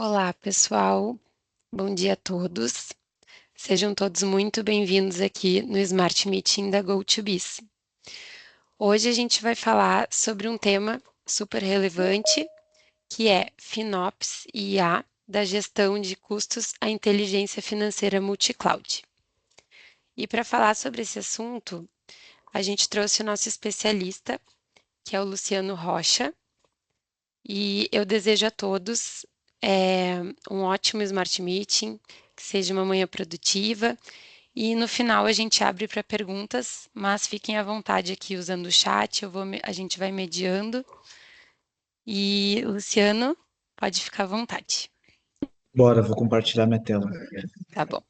Olá, pessoal. Bom dia a todos. Sejam todos muito bem-vindos aqui no Smart Meeting da GoToBiz. Hoje a gente vai falar sobre um tema super relevante, que é FinOps e IA da gestão de custos à inteligência financeira multicloud. E para falar sobre esse assunto, a gente trouxe o nosso especialista, que é o Luciano Rocha, e eu desejo a todos um ótimo Smart Meeting, que seja uma manhã produtiva. E no final a gente abre para perguntas, mas fiquem à vontade aqui usando o chat, a gente vai mediando. E Luciano, pode ficar à vontade. Bora, vou compartilhar minha tela. Tá bom.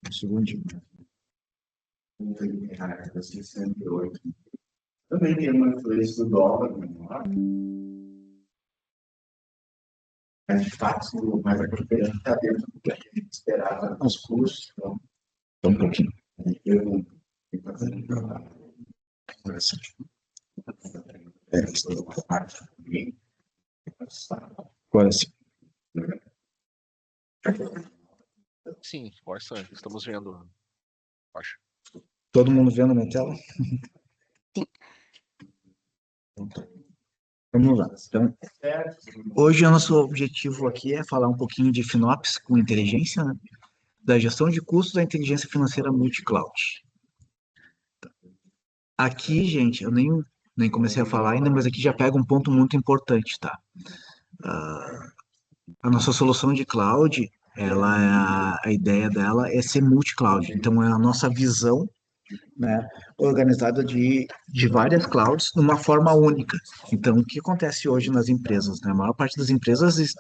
Um segundinho. Também tem uma influência do dólar, mas de fato, mas a coisa está dentro do que a gente esperava nos custos. Então, um pouquinho. Eu agora sim. Sim, força, estamos vendo, acho. Todo mundo vendo a minha tela? Sim. Vamos lá. Então, hoje o nosso objetivo aqui é falar um pouquinho de FinOps com inteligência, né? Da gestão de custos da inteligência financeira multicloud. Aqui, gente, eu nem comecei a falar ainda, mas aqui já pega um ponto muito importante, tá? A nossa solução de cloud, ela é a ideia dela é ser multi-cloud. Então, é a nossa visão, né, organizada de várias clouds numa forma única. Então, o que acontece hoje nas empresas, né? A maior parte das empresas,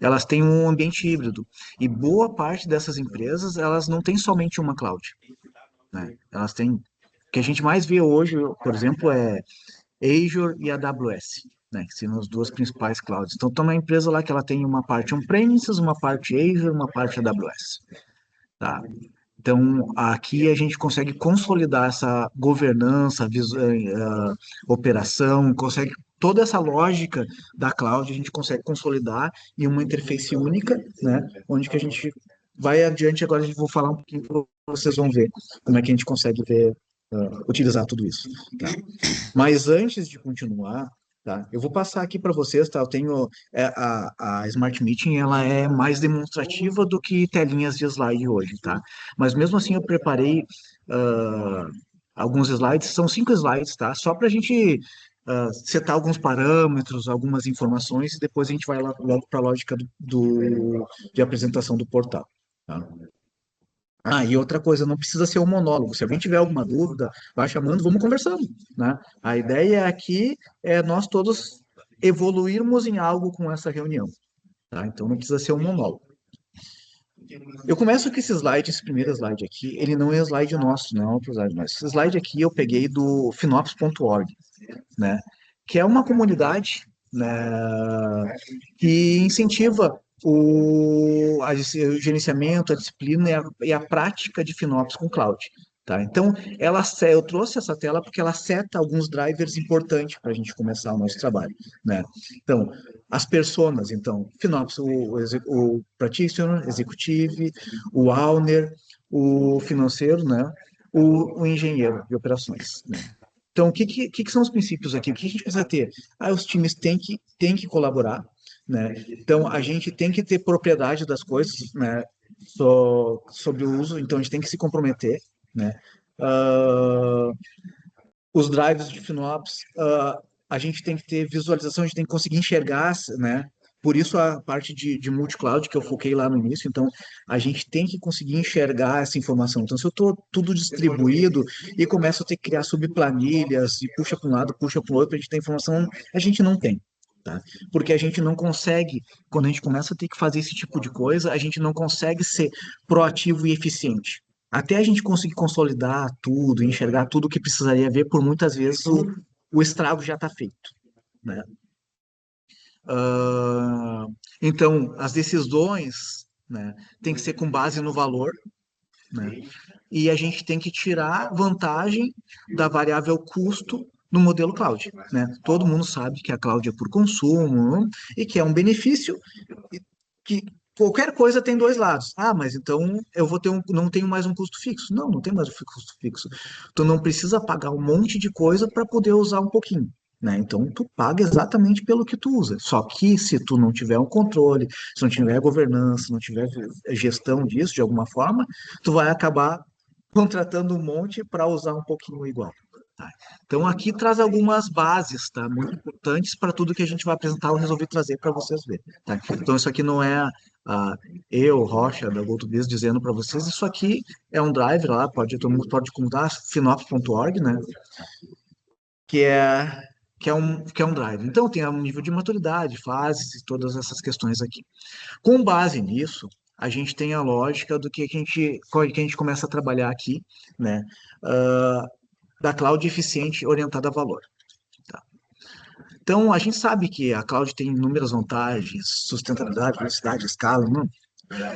elas têm um ambiente híbrido. E boa parte dessas empresas, elas não têm somente uma cloud, né? Elas têm... O que a gente mais vê hoje, por exemplo, é Azure e AWS, né, que são as duas principais clouds. Então, tem uma empresa lá que ela tem uma parte on-premises, uma parte Azure, uma parte AWS, tá? Então, aqui a gente consegue consolidar essa governança, operação, consegue toda essa lógica da cloud, a gente consegue consolidar em uma interface única, né, onde que a gente vai adiante, agora a gente vou falar um pouquinho, vocês vão ver como é que a gente consegue ver, utilizar tudo isso, tá? Mas antes de continuar, tá, eu vou passar aqui para vocês, tá? Eu tenho a Smart Meeting, ela é mais demonstrativa do que telinhas de slide hoje, tá? Mas mesmo assim eu preparei ah, alguns slides, são 5 slides, tá? Só para a gente setar alguns parâmetros, algumas informações e depois a gente vai logo para a lógica de apresentação do portal, tá? Ah, e outra coisa, não precisa ser um monólogo. Se alguém tiver alguma dúvida, vai chamando, vamos conversando, né? A ideia aqui é nós todos evoluirmos em algo com essa reunião, tá? Então não precisa ser um monólogo. Eu começo com esse slide, esse primeiro slide aqui, ele não é slide nosso, não é outro slide nosso. Esse slide aqui eu peguei do finops.org, né? Que é uma comunidade, né, que incentiva o gerenciamento, a disciplina e a prática de FinOps com cloud. Tá? Então, eu trouxe essa tela porque ela seta alguns drivers importantes para a gente começar o nosso trabalho. Né? Então, as personas, então, FinOps, o Practitioner, Executive, o Owner, o financeiro, né? O engenheiro de operações. Né? Então, o que são os princípios aqui? O que a gente precisa ter? Os times têm que colaborar, né? Então, a gente tem que ter propriedade das coisas, né? Sobre o uso, então a gente tem que se comprometer, né? Uh, os drives de FinOps, a gente tem que ter visualização, a gente tem que conseguir enxergar, né? Por isso a parte de multi-cloud que eu foquei lá no início, então a gente tem que conseguir enxergar essa informação. Então, se eu estou tudo distribuído e começo a ter que criar subplanilhas e puxa para um lado, puxa para o outro, a gente tem informação, a gente não tem. Tá? Porque a gente não consegue, quando a gente começa a ter que fazer esse tipo de coisa, a gente não consegue ser proativo e eficiente. Até a gente conseguir consolidar tudo, enxergar tudo o que precisaria ver, por muitas vezes o estrago já está feito, né? Então, as decisões, né, tem que ser com base no valor, né? E a gente tem que tirar vantagem da variável custo no modelo cloud, né? Todo mundo sabe que a cloud é por consumo e que é um benefício que qualquer coisa tem dois lados. Ah, mas então eu vou ter não tenho mais um custo fixo. Não, não tem mais um custo fixo. Tu não precisa pagar um monte de coisa para poder usar um pouquinho. Né? Então, tu paga exatamente pelo que tu usa. Só que se tu não tiver um controle, se não tiver governança, não tiver gestão disso de alguma forma, tu vai acabar contratando um monte para usar um pouquinho igual. Tá? Então, aqui traz algumas bases, tá? Muito importantes para tudo que a gente vai apresentar, eu resolvi trazer para vocês verem. Tá? Então, isso aqui não é eu, Rocha, da GoToBiz, dizendo para vocês, isso aqui é um drive lá, todo mundo pode contar, finops.org, né? Que é, que é um drive. Então, tem um nível de maturidade, fases e todas essas questões aqui. Com base nisso, a gente tem a lógica do que a gente começa a trabalhar aqui, né? Da cloud eficiente orientada a valor. Tá? Então, a gente sabe que a cloud tem inúmeras vantagens, sustentabilidade, velocidade, escala. Não?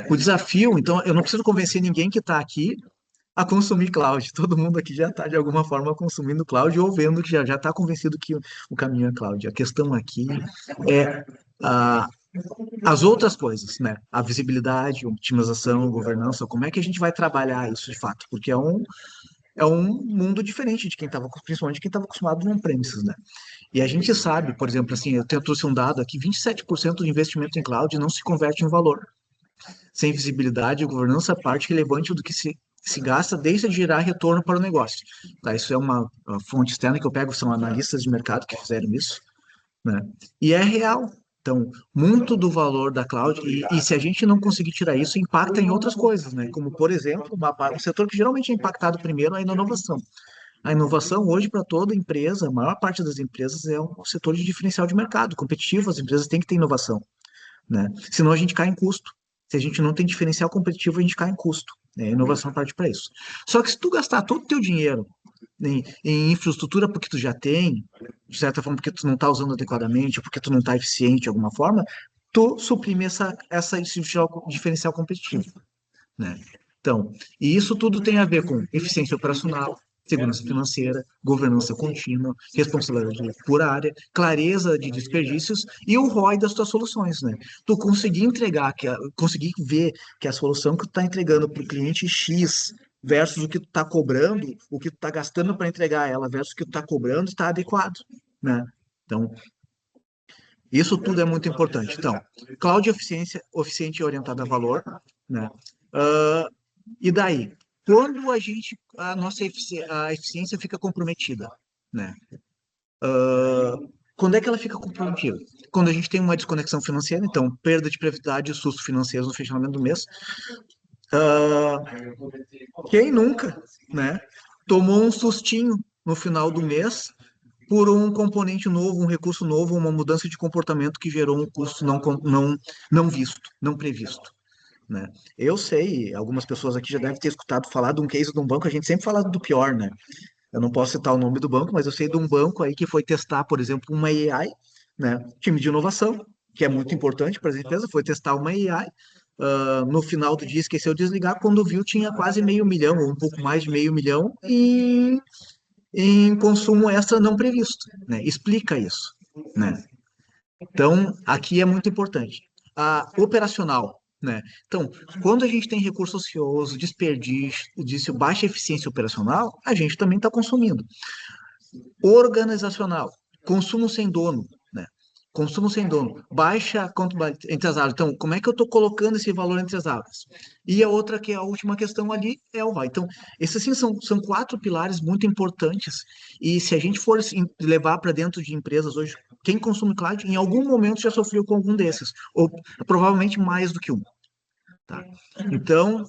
O desafio, então, eu não preciso convencer ninguém que está aqui a consumir cloud. Todo mundo aqui já está, de alguma forma, consumindo cloud ou vendo que já está convencido que o caminho é cloud. A questão aqui é as outras coisas, né? A visibilidade, otimização, governança, como é que a gente vai trabalhar isso de fato? Porque é um mundo diferente de quem estava, principalmente quem estava acostumado no on-premises, né? E a gente sabe, por exemplo, assim, eu trouxe um dado aqui, 27% do investimento em cloud não se converte em valor. Sem visibilidade e governança, parte relevante do que se gasta deixa de gerar retorno para o negócio. Tá? Isso é uma fonte externa que eu pego, são analistas de mercado que fizeram isso, né? E é real. Então, muito do valor da cloud, e se a gente não conseguir tirar isso, impacta em outras coisas, né? Como, por exemplo, um setor que geralmente é impactado primeiro é a inovação. A inovação hoje para toda empresa, a maior parte das empresas é um setor de diferencial de mercado, competitivo, as empresas têm que ter inovação, né? Senão a gente cai em custo. Se a gente não tem diferencial competitivo, a gente cai em custo. Né? A inovação parte para isso. Só que se tu gastar todo o teu dinheiro em infraestrutura porque tu já tem, de certa forma porque tu não está usando adequadamente, porque tu não está eficiente de alguma forma, tu suprime esse diferencial competitivo, né? Então, e isso tudo tem a ver com eficiência operacional, segurança financeira, governança contínua, responsabilidade por área, clareza de desperdícios e o ROI das tuas soluções, né? Tu conseguir entregar, conseguir ver que a solução que tu está entregando para o cliente X versus o que tu está cobrando, o que tu está gastando para entregar ela versus o que tu está cobrando, está adequado, né? Então, isso tudo é muito importante. Então, cloud eficiente e orientada a valor, né? E daí? Quando a nossa eficiência fica comprometida, né? Quando é que ela fica comprometida? Quando a gente tem uma desconexão financeira, então, perda de previsibilidade e susto financeiro no fechamento do mês. Quem nunca, né? Tomou um sustinho no final do mês por um componente novo, um recurso novo, uma mudança de comportamento que gerou um custo não visto, não previsto. Né? Eu sei, algumas pessoas aqui já devem ter escutado falar de um case de um banco, a gente sempre fala do pior, né? Eu não posso citar o nome do banco, mas eu sei de um banco aí que foi testar, por exemplo, uma AI, né? Time de inovação, que é muito importante para as empresas, foi testar uma AI. No final do dia esqueceu de desligar, quando viu tinha quase 500 mil, ou um pouco mais de 500 mil em consumo extra não previsto, né? Explica isso, né? Então, aqui é muito importante. A operacional, né? Então, quando a gente tem recurso ocioso, desperdício, baixa eficiência operacional, a gente também está consumindo. Organizacional, consumo sem dono, né? Consumo sem dono, baixa entre as áreas. Então, como é que eu estou colocando esse valor entre as áreas? E a outra, que é a última questão ali, é o ROI. Então, esses sim são 4 pilares muito importantes. E se a gente for assim, levar para dentro de empresas hoje, quem consome cloud, em algum momento já sofreu com algum desses, ou provavelmente mais do que um. Tá? Então,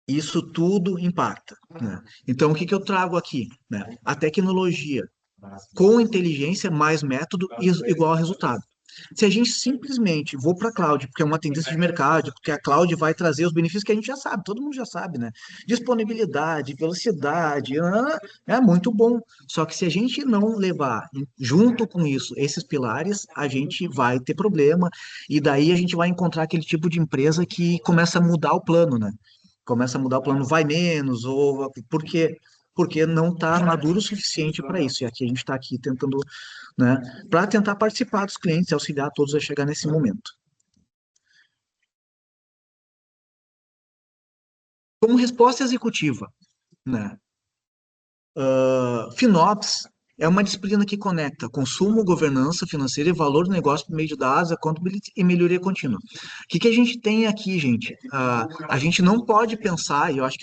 isso tudo impacta. Né? Então, o que eu trago aqui? Né? A tecnologia com inteligência mais método igual a resultado. Se a gente simplesmente for para a cloud, porque é uma tendência de mercado, porque a cloud vai trazer os benefícios que a gente já sabe, todo mundo já sabe, né? Disponibilidade, velocidade, é muito bom. Só que se a gente não levar junto com isso esses pilares, a gente vai ter problema, e daí a gente vai encontrar aquele tipo de empresa que começa a mudar o plano, né? Começa a mudar o plano, vai menos, ou por quê? porque não está maduro o suficiente para isso. E aqui a gente está aqui tentando, né, para tentar participar dos clientes e auxiliar todos a chegar nesse momento. Como resposta executiva, né? FinOps é uma disciplina que conecta consumo, governança financeira e valor do negócio por meio de dados, accountability e melhoria contínua. O que a gente tem aqui, gente? A gente não pode pensar, e eu acho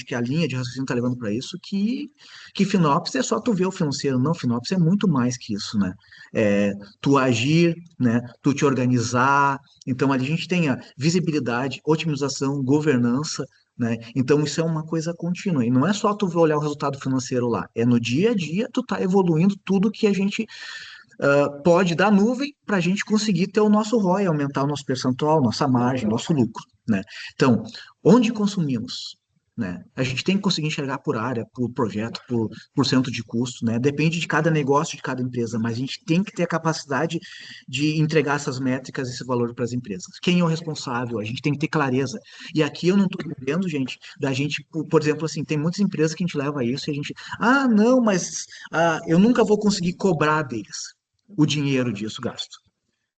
que a linha de raciocínio está levando para isso, que FinOps é só tu ver o financeiro. Não, FinOps é muito mais que isso, né? É, tu agir, né? Tu te organizar. Então, ali a gente tem a visibilidade, otimização, governança, né? Então, isso é uma coisa contínua. E não é só tu olhar o resultado financeiro lá. É no dia a dia tu tá evoluindo tudo que a gente pode dar nuvem para a gente conseguir ter o nosso ROI, aumentar o nosso percentual, nossa margem, nosso lucro, né? Então, onde consumimos? Né? A gente tem que conseguir enxergar por área, por projeto, por cento de custo, né? Depende de cada negócio, de cada empresa, mas a gente tem que ter a capacidade de entregar essas métricas, esse valor para as empresas. Quem é o responsável? A gente tem que ter clareza. E aqui eu não estou dizendo, gente, da gente, por exemplo, assim, tem muitas empresas que a gente leva isso e a gente, não, mas eu nunca vou conseguir cobrar deles o dinheiro disso gasto.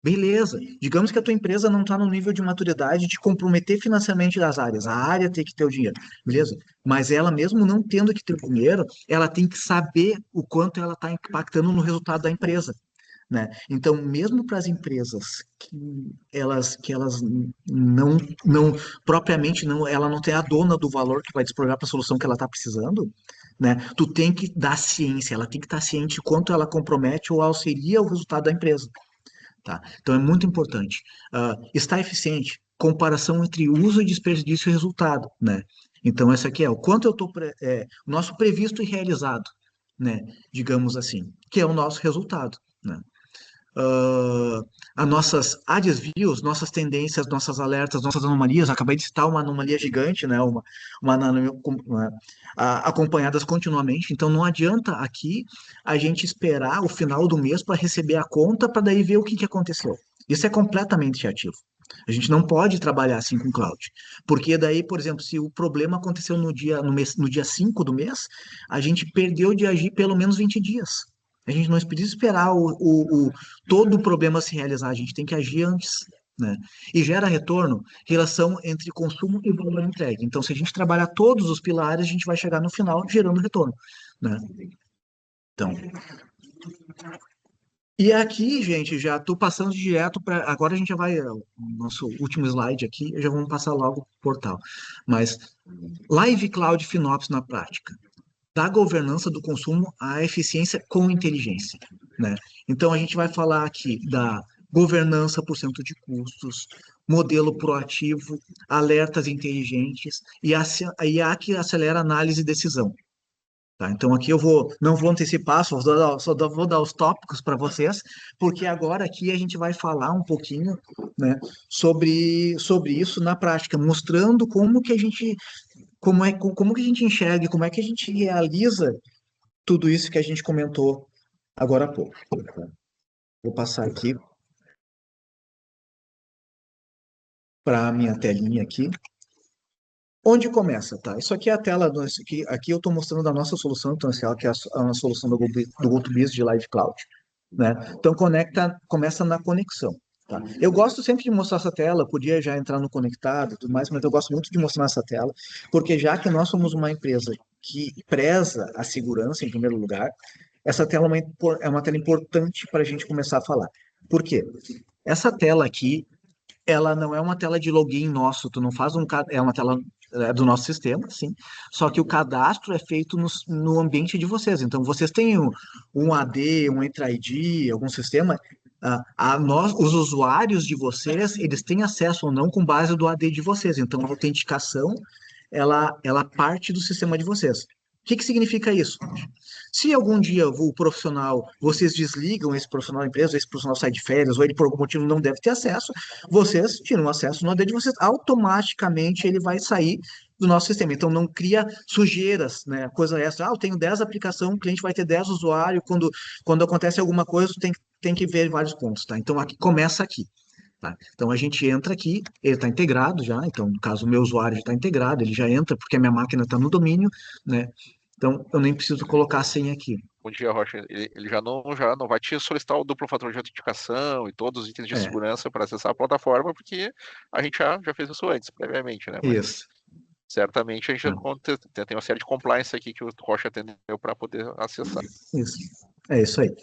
Beleza, digamos que a tua empresa não está no nível de maturidade de comprometer financeiramente das áreas, a área tem que ter o dinheiro, beleza? Mas ela mesmo não tendo que ter o dinheiro, ela tem que saber o quanto ela está impactando no resultado da empresa, né? Então, mesmo para as empresas que elas não propriamente não, ela não tem a dona do valor que vai desprovar para a solução que ela está precisando, né? Tu tem que dar ciência, ela tem que estar ciente de quanto ela compromete ou auxilia o resultado da empresa. Tá? Então é muito importante. Está eficiente? Comparação entre uso e desperdício e resultado, né? Então essa aqui é o quanto eu estou o nosso previsto e realizado, né? Digamos assim, que é o nosso resultado, né? As nossas desvios, nossas tendências, nossas alertas, nossas anomalias. Acabei de citar uma anomalia gigante, né? Uma anomalia acompanhadas continuamente. Então não adianta aqui a gente esperar o final do mês para receber a conta para daí ver o que aconteceu. Isso é completamente reativo. A gente não pode trabalhar assim com cloud. Porque daí, por exemplo, se o problema aconteceu no dia 5 do mês, a gente perdeu de agir pelo menos 20 dias. A gente não precisa esperar todo o problema se realizar, a gente tem que agir antes, né? E gera retorno, relação entre consumo e valor entregue. Então, se a gente trabalhar todos os pilares, a gente vai chegar no final gerando retorno, né? Então, e aqui, gente, já estou passando direto para. Agora a gente já vai. O nosso último slide aqui, já vamos passar logo para o portal. Mas Live Cloud FinOps na prática. Da governança do consumo à eficiência com inteligência, né? Então, a gente vai falar aqui da governança por cento de custos, modelo proativo, alertas inteligentes e a IA que acelera análise e decisão. Tá? Então, aqui não vou antecipar, vou dar os tópicos para vocês, porque agora aqui a gente vai falar um pouquinho, né, sobre isso na prática, mostrando como que a gente como que a gente enxerga, como é que a gente realiza tudo isso que a gente comentou agora há pouco. Vou passar aqui para a minha telinha aqui. Onde começa, tá? Isso aqui é a tela, aqui eu estou mostrando a nossa solução potencial, que é a solução do GoToBiz de Live Cloud, né? Então, começa na conexão. Tá? Eu gosto sempre de mostrar essa tela, podia já entrar no conectado e tudo mais, mas eu gosto muito de mostrar essa tela, porque já que nós somos uma empresa que preza a segurança em primeiro lugar, essa tela é uma tela importante para a gente começar a falar. Por quê? Essa tela aqui, ela não é uma tela de login nosso, tu não faz é uma tela do nosso sistema, sim, só que o cadastro é feito no ambiente de vocês, então vocês têm um AD, um Entra ID, algum sistema, os usuários de vocês, eles têm acesso ou não com base do AD de vocês, então a autenticação, ela parte do sistema de vocês. O que significa isso? Se algum dia o profissional, vocês desligam esse profissional da empresa, esse profissional sai de férias, ou ele por algum motivo não deve ter acesso, vocês tiram acesso no AD de vocês, automaticamente ele vai sair do nosso sistema. Então não cria sujeiras, né? Coisa extra. Eu tenho 10 aplicações, o cliente vai ter 10 usuários, quando acontece alguma coisa, tem que ver vários pontos, tá? Então aqui começa aqui. Tá? Então a gente entra aqui, ele está integrado já, então no caso o meu usuário já está integrado, ele já entra porque a minha máquina está no domínio, né? Então, eu nem preciso colocar a senha aqui. Bom dia, Rocha. Ele já não vai te solicitar o duplo fator de autenticação e todos os itens de É, segurança para acessar a plataforma, porque a gente já fez isso antes, previamente, né? Mas isso. certamente a gente Tá. tem uma série de compliance aqui que o Rocha atendeu para poder acessar. Isso. É isso aí.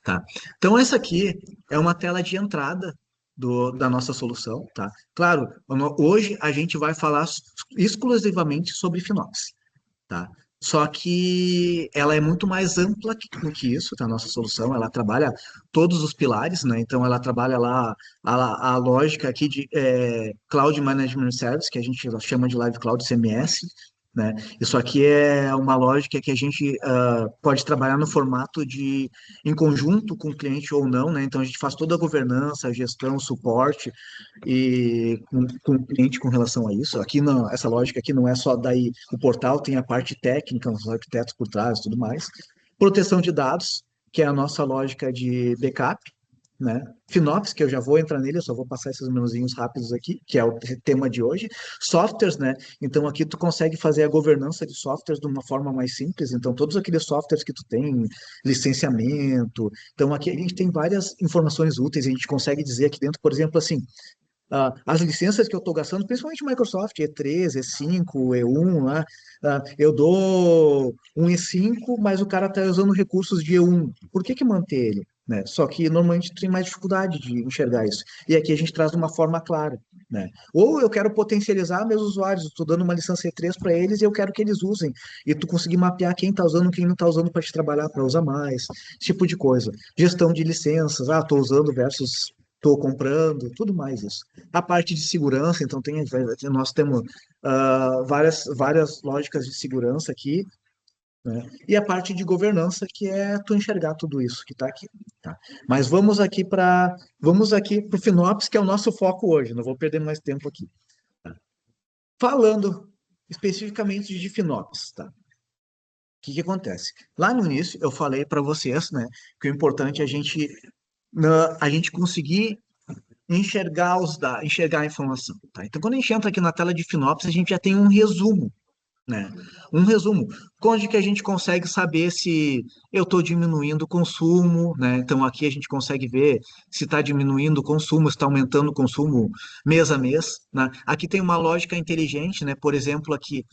Tá. Então, essa aqui é uma tela de entrada da nossa solução, tá? Claro, hoje a gente vai falar exclusivamente sobre FinOps, tá? Só que ela é muito mais ampla do que isso, tá? A nossa solução, ela trabalha todos os pilares, né? Então, ela trabalha lá a lógica aqui de Cloud Management Service, que a gente chama de Live Cloud CMS, né? Isso aqui é uma lógica que a gente pode trabalhar no formato de em conjunto com o cliente ou não, né? Então, a gente faz toda a governança, a gestão, suporte, e com o cliente com relação a isso. Aqui não, essa lógica aqui não é só daí o portal, tem a parte técnica, os arquitetos por trás e tudo mais. Proteção de dados, que é a nossa lógica de backup, né? FinOps, que eu já vou entrar nele, eu só vou passar esses menuzinhos rápidos aqui, que é o tema de hoje. Softwares, né? Então aqui tu consegue fazer a governança de softwares de uma forma mais simples. Então todos aqueles softwares que tu tem, licenciamento. Então aqui a gente tem várias informações úteis, a gente consegue dizer aqui dentro, por exemplo, assim, as licenças que eu estou gastando, principalmente Microsoft, E3, E5, E1, lá, eu dou um E5, mas o cara está usando recursos de E1. Por que manter ele? Né? Só que normalmente tem mais dificuldade de enxergar isso. E aqui a gente traz de uma forma clara. Né? Ou eu quero potencializar meus usuários, estou dando uma licença E3 para eles e eu quero que eles usem. E tu conseguir mapear quem está usando, quem não está usando para te trabalhar, para usar mais, esse tipo de coisa. Gestão de licenças, estou usando versus estou comprando, tudo mais isso. A parte de segurança, então nós temos várias lógicas de segurança aqui, né? E a parte de governança, que é tu enxergar tudo isso que está aqui. Tá? Mas vamos aqui para o FinOps, que é o nosso foco hoje. Não vou perder mais tempo aqui. Tá? Falando especificamente de FinOps, tá? O que acontece? Lá no início eu falei para vocês, né, que o importante é a gente conseguir enxergar a informação, tá? Então, quando a gente entra aqui na tela de FinOps, a gente já tem um resumo, né? Um resumo, onde que a gente consegue saber se eu estou diminuindo o consumo, né? Então, aqui a gente consegue ver se está diminuindo o consumo, se está aumentando o consumo mês a mês, né? Aqui tem uma lógica inteligente, né? Por exemplo, aqui,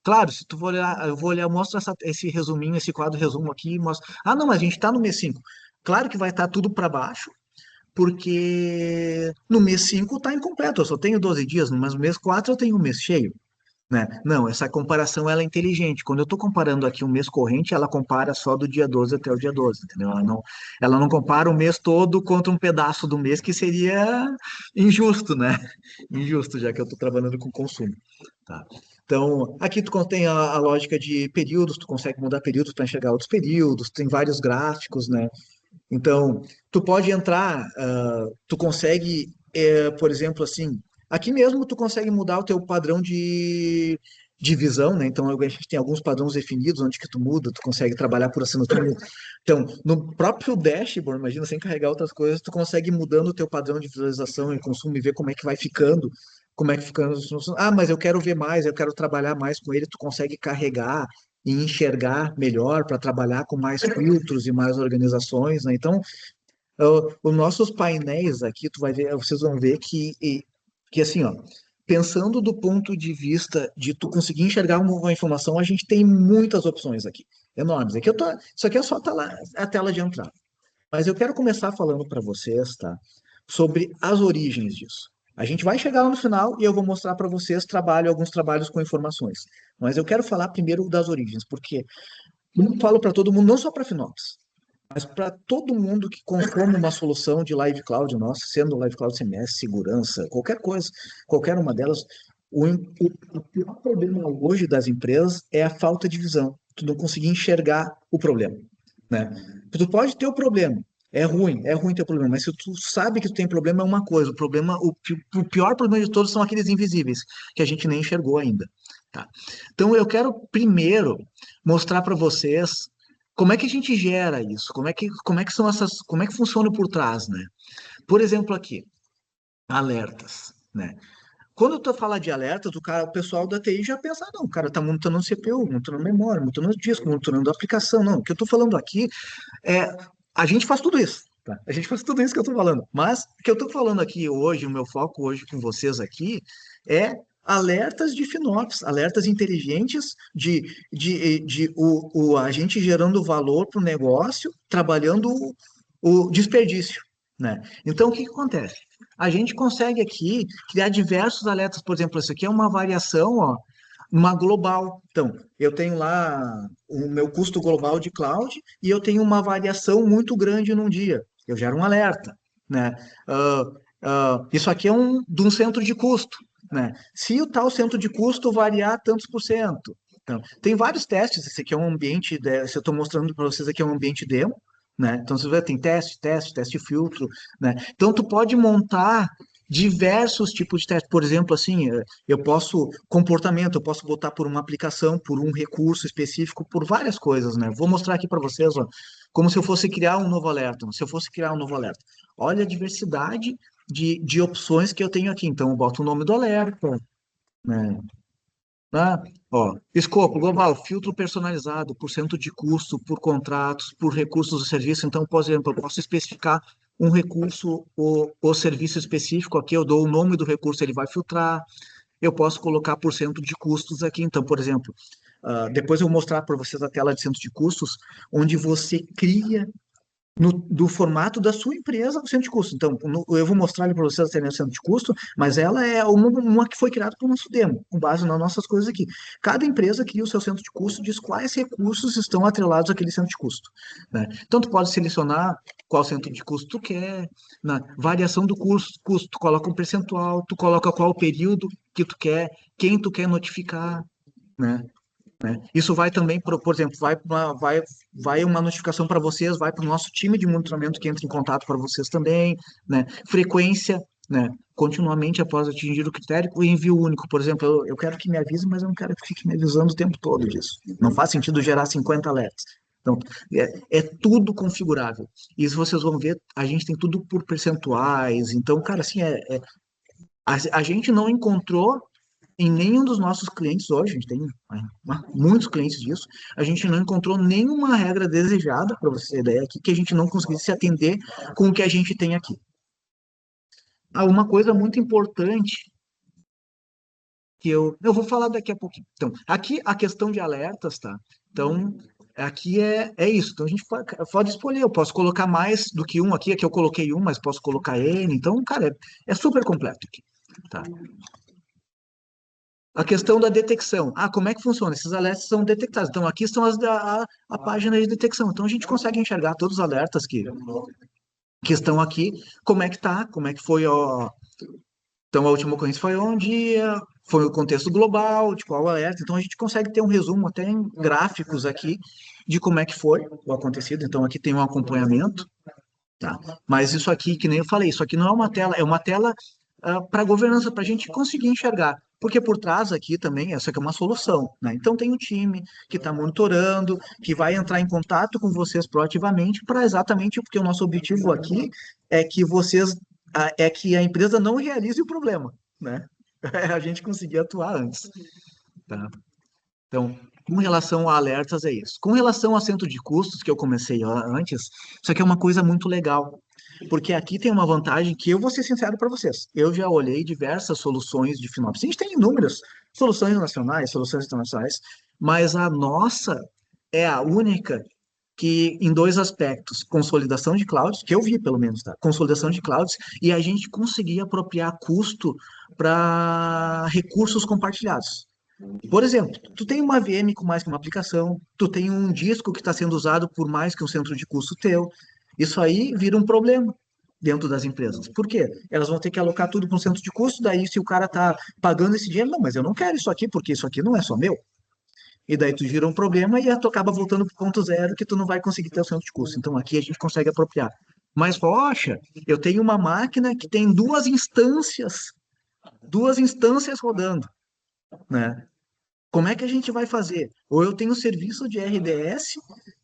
claro, se tu for olhar, eu vou olhar, mostra esse resuminho, esse quadro resumo aqui, e mostra, não, mas a gente está no mês 5. Claro que vai estar tudo para baixo, porque no mês 5 está incompleto, eu só tenho 12 dias, mas no mês 4 eu tenho um mês cheio, né? Não, essa comparação ela é inteligente. Quando eu estou comparando aqui o mês corrente, ela compara só do dia 12 até o dia 12, entendeu? Ela não compara o mês todo contra um pedaço do mês que seria injusto, né? Injusto, já que eu estou trabalhando com consumo. Tá? Então, aqui tu contém a lógica de períodos, tu consegue mudar períodos para enxergar outros períodos, tem vários gráficos, né? Então, tu pode entrar, tu consegue, por exemplo, assim, aqui mesmo tu consegue mudar o teu padrão de divisão, né? Então, a gente tem alguns padrões definidos, onde que tu muda, tu consegue trabalhar por assinatura. Então, no próprio dashboard, imagina, sem carregar outras coisas, tu consegue ir mudando o teu padrão de visualização e consumo e ver como é que vai ficando, como é que fica. Mas eu quero ver mais, eu quero trabalhar mais com ele, tu consegue carregar e enxergar melhor para trabalhar com mais filtros e mais organizações, né? Então, os nossos painéis aqui, tu vai ver, vocês vão ver que assim, ó, pensando do ponto de vista de tu conseguir enxergar uma informação, a gente tem muitas opções aqui, enormes. Isso aqui é só a tela de entrada. Mas eu quero começar falando para vocês, tá, sobre as origens disso. A gente vai chegar lá no final e eu vou mostrar para vocês alguns trabalhos com informações. Mas eu quero falar primeiro das origens, porque eu falo para todo mundo, não só para FinOps, mas para todo mundo que consome uma solução de Live Cloud nossa, sendo Live Cloud CMS, segurança, qualquer coisa, qualquer uma delas, o pior problema hoje das empresas é a falta de visão. Tu não conseguir enxergar o problema, né? Tu pode ter o problema, é ruim ter o problema, mas se tu sabe que tu tem problema é uma coisa, o pior problema de todos são aqueles invisíveis, que a gente nem enxergou ainda, tá? Então eu quero primeiro mostrar para vocês como é que a gente gera isso, como é que funciona por trás, né? Por exemplo aqui, alertas, né? quando tu fala de alertas, o pessoal da TI já pensa, não, o cara tá montando um CPU, montando memória, montando disco, montando aplicação. Não, o que eu tô falando aqui é, a gente faz tudo isso, tá? A gente faz tudo isso que eu tô falando. Mas o que eu tô falando aqui hoje, o meu foco hoje com vocês aqui, é alertas de FinOps, alertas inteligentes de a gente gerando valor para o negócio, trabalhando o desperdício, né? Então, o que que acontece? A gente consegue aqui criar diversos alertas, por exemplo, isso aqui é uma variação, ó, uma global. Então, eu tenho lá o meu custo global de cloud e eu tenho uma variação muito grande num dia. Eu gero um alerta, né? Ah, isso aqui é de um centro de custo, né? Se o tal centro de custo variar tantos por cento. Então, tem vários testes. Esse aqui é um ambiente, se eu estou mostrando para vocês aqui é um ambiente demo, né? Então, você vê, tem teste filtro, né? Então, tu pode montar diversos tipos de testes. Por exemplo, assim, eu posso, comportamento, eu posso botar por uma aplicação, por um recurso específico, por várias coisas, né? Vou mostrar aqui para vocês, ó, como se eu fosse criar um novo alerta. Se eu fosse criar um novo alerta. Olha a diversidade de opções que eu tenho aqui. Então, eu boto o nome do alerta, né? Ah, ó, escopo global, filtro personalizado, por cento de custo, por contratos, por recursos do serviço. Então, por exemplo, eu posso especificar um recurso ou serviço específico aqui, eu dou o nome do recurso, ele vai filtrar. Eu posso colocar por cento de custos aqui. Então, por exemplo, depois eu vou mostrar para vocês a tela de centro de custos, onde você cria do formato da sua empresa o centro de custo. Então, eu vou mostrar ali para vocês a o centro de custo, mas ela é uma que foi criada para o nosso demo, com base nas nossas coisas aqui. Cada empresa cria o seu centro de custo, diz quais recursos estão atrelados àquele centro de custo, né? Então, tu pode selecionar qual centro de custo tu quer, na variação do custo, tu coloca um percentual, tu coloca qual período que tu quer, quem tu quer notificar, né? Isso vai também, por exemplo, vai uma notificação para vocês, vai para o nosso time de monitoramento que entra em contato para vocês também, né? Frequência, né? Continuamente após atingir o critério, o envio único, por exemplo, eu quero que me avise, mas eu não quero que fique me avisando o tempo todo disso. Não faz sentido gerar 50 alertas. Então, é tudo configurável. E se vocês vão ver, a gente tem tudo por percentuais. Então, cara, assim, a gente não encontrou em nenhum dos nossos clientes hoje, a gente tem muitos clientes disso, a gente não encontrou nenhuma regra desejada, para você ter ideia aqui, que a gente não conseguisse atender com o que a gente tem aqui. Uma coisa muito importante que eu vou falar daqui a pouquinho. Então, aqui a questão de alertas, tá? Então, aqui é isso. Então, a gente pode escolher. Eu posso colocar mais do que um aqui eu coloquei um, mas posso colocar N. Então, cara, é super completo aqui, tá? A questão da detecção. Como é que funciona? Esses alertas são detectados. Então, aqui estão a página de detecção. Então, a gente consegue enxergar todos os alertas que estão aqui, como é que tá, como é que foi, ó. Então, a última ocorrência foi onde foi o contexto global, de qual alerta. Então, a gente consegue ter um resumo, até em gráficos aqui, de como é que foi o acontecido. Então, aqui tem um acompanhamento, tá? Mas isso aqui, que nem eu falei, isso aqui não é uma tela, é uma tela para governança, para a gente conseguir enxergar. Porque por trás aqui também, essa aqui é uma solução, né? Então tem um time que está monitorando, que vai entrar em contato com vocês proativamente para exatamente porque o nosso objetivo aqui é que é que a empresa não realize o problema, né? É a gente conseguir atuar antes, tá? Então, com relação a alertas, é isso. Com relação ao centro de custos, que eu comecei antes, isso aqui é uma coisa muito legal, porque aqui tem uma vantagem que eu vou ser sincero para vocês. Eu já olhei diversas soluções de FinOps. A gente tem inúmeras soluções nacionais, soluções internacionais, mas a nossa é a única que, em dois aspectos, consolidação de clouds, que eu vi pelo menos, tá? Consolidação de clouds, e a gente conseguir apropriar custo para recursos compartilhados. Por exemplo, tu tem uma VM com mais que uma aplicação, tu tem um disco que está sendo usado por mais que um centro de custo teu. Isso aí vira um problema dentro das empresas. Por quê? Elas vão ter que alocar tudo para um centro de custo, daí se o cara está pagando esse dinheiro, não, mas eu não quero isso aqui, porque isso aqui não é só meu. E daí tu gira um problema e tu acaba voltando para o ponto zero que tu não vai conseguir ter o centro de custo. Então aqui a gente consegue apropriar. Mas, rocha, eu tenho uma máquina que tem duas instâncias rodando, né? Como é que a gente vai fazer? Ou eu tenho serviço de RDS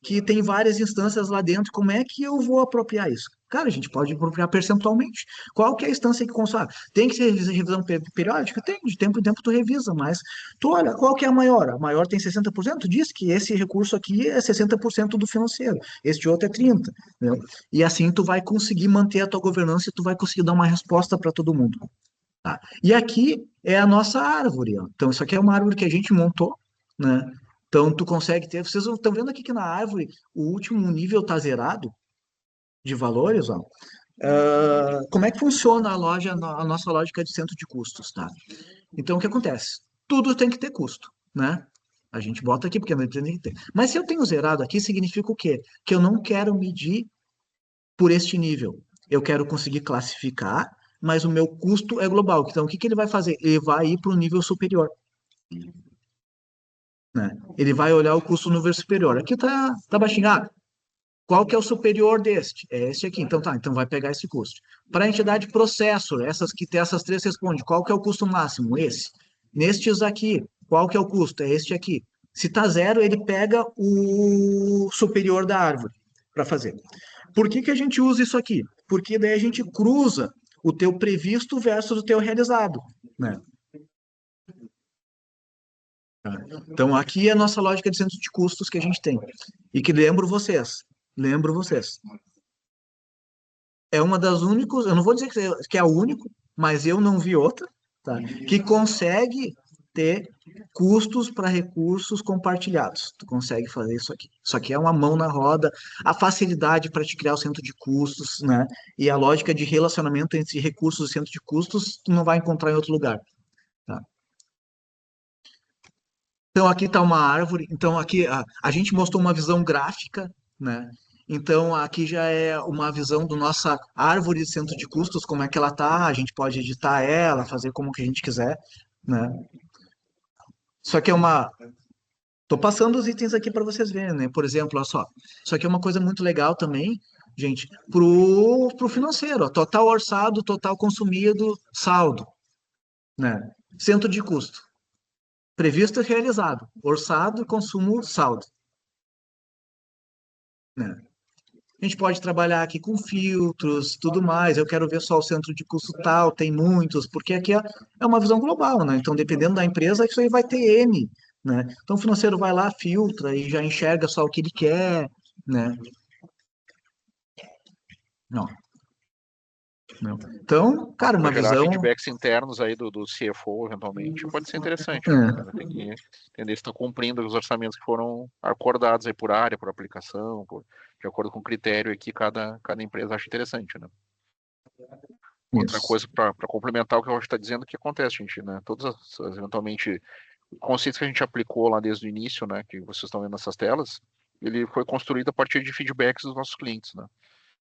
que tem várias instâncias lá dentro, como é que eu vou apropriar isso? Cara, a gente pode apropriar percentualmente. Qual que é a instância que consome? Tem que ser revisão periódica? Tem, de tempo em tempo tu revisa, mas tu olha, qual que é a maior? A maior tem 60%, diz que esse recurso aqui é 60% do financeiro, este outro é 30%, entendeu? E assim tu vai conseguir manter a tua governança e tu vai conseguir dar uma resposta para todo mundo. Tá? E aqui é a nossa árvore, ó. Então, isso aqui é uma árvore que a gente montou, né? Então, tu consegue ter. Vocês estão vendo aqui que na árvore o último nível está zerado de valores, ó. Como é que funciona a nossa lógica de centro de custos, tá? Então, o que acontece? Tudo tem que ter custo, né? A gente bota aqui porque não tem que ter. Mas se eu tenho zerado aqui, significa o quê? Que eu não quero medir por este nível. Eu quero conseguir classificar, mas o meu custo é global. Então, o que que ele vai fazer? Ele vai ir para o nível superior, né? Ele vai olhar o custo no nível superior. Aqui tá baixinho. Ah, qual que é o superior deste? É este aqui. Então tá, então vai pegar esse custo. Para a entidade processo, essas que tem essas três responde, qual que é o custo máximo? Esse. Nestes aqui, qual que é o custo? É este aqui. Se tá zero, ele pega o superior da árvore para fazer. Por que que a gente usa isso aqui? Porque daí a gente cruza o teu previsto versus o teu realizado, né? Então, aqui é a nossa lógica de centro de custos que a gente tem. E que lembro vocês, é uma das únicas, eu não vou dizer que é o único, mas eu não vi outra, tá? Que consegue ter custos para recursos compartilhados. Tu consegue fazer isso aqui. Isso aqui é uma mão na roda, a facilidade para te criar o centro de custos, né? E a lógica de relacionamento entre recursos e centro de custos, tu não vai encontrar em outro lugar, tá? Então, aqui está uma árvore. Então, aqui a gente mostrou uma visão gráfica, né? Então, aqui já é uma visão do nossa árvore de centro de custos, como é que ela tá. A gente pode editar ela, fazer como que a gente quiser, né? Só que é uma. Tô passando os itens aqui para vocês verem, né? Por exemplo, olha só. Isso aqui é uma coisa muito legal também, gente, pro financeiro. Ó, total orçado, total consumido, saldo, né? Centro de custo. Previsto e realizado. Orçado, consumo, saldo, né? A gente pode trabalhar aqui com filtros, tudo mais. Eu quero ver só o centro de custo tal, tem muitos, porque aqui é uma visão global, né? Então, dependendo da empresa, isso aí vai ter N, né? Então, o financeiro vai lá, filtra e já enxerga só o que ele quer, né? Não, não. Então, cara, uma Para gerar visão. feedbacks internos aí do CFO, eventualmente, pode ser interessante, né? É, Tem que entender se está cumprindo os orçamentos que foram acordados aí por área, por aplicação, de acordo com o critério que cada empresa acha interessante, né? Outra isso. coisa para complementar o que o Rocha está dizendo, que acontece, gente, né? Todas eventualmente, conceitos que a gente aplicou lá desde o início, né? Que vocês estão vendo nessas telas, ele foi construído a partir de feedbacks dos nossos clientes, né?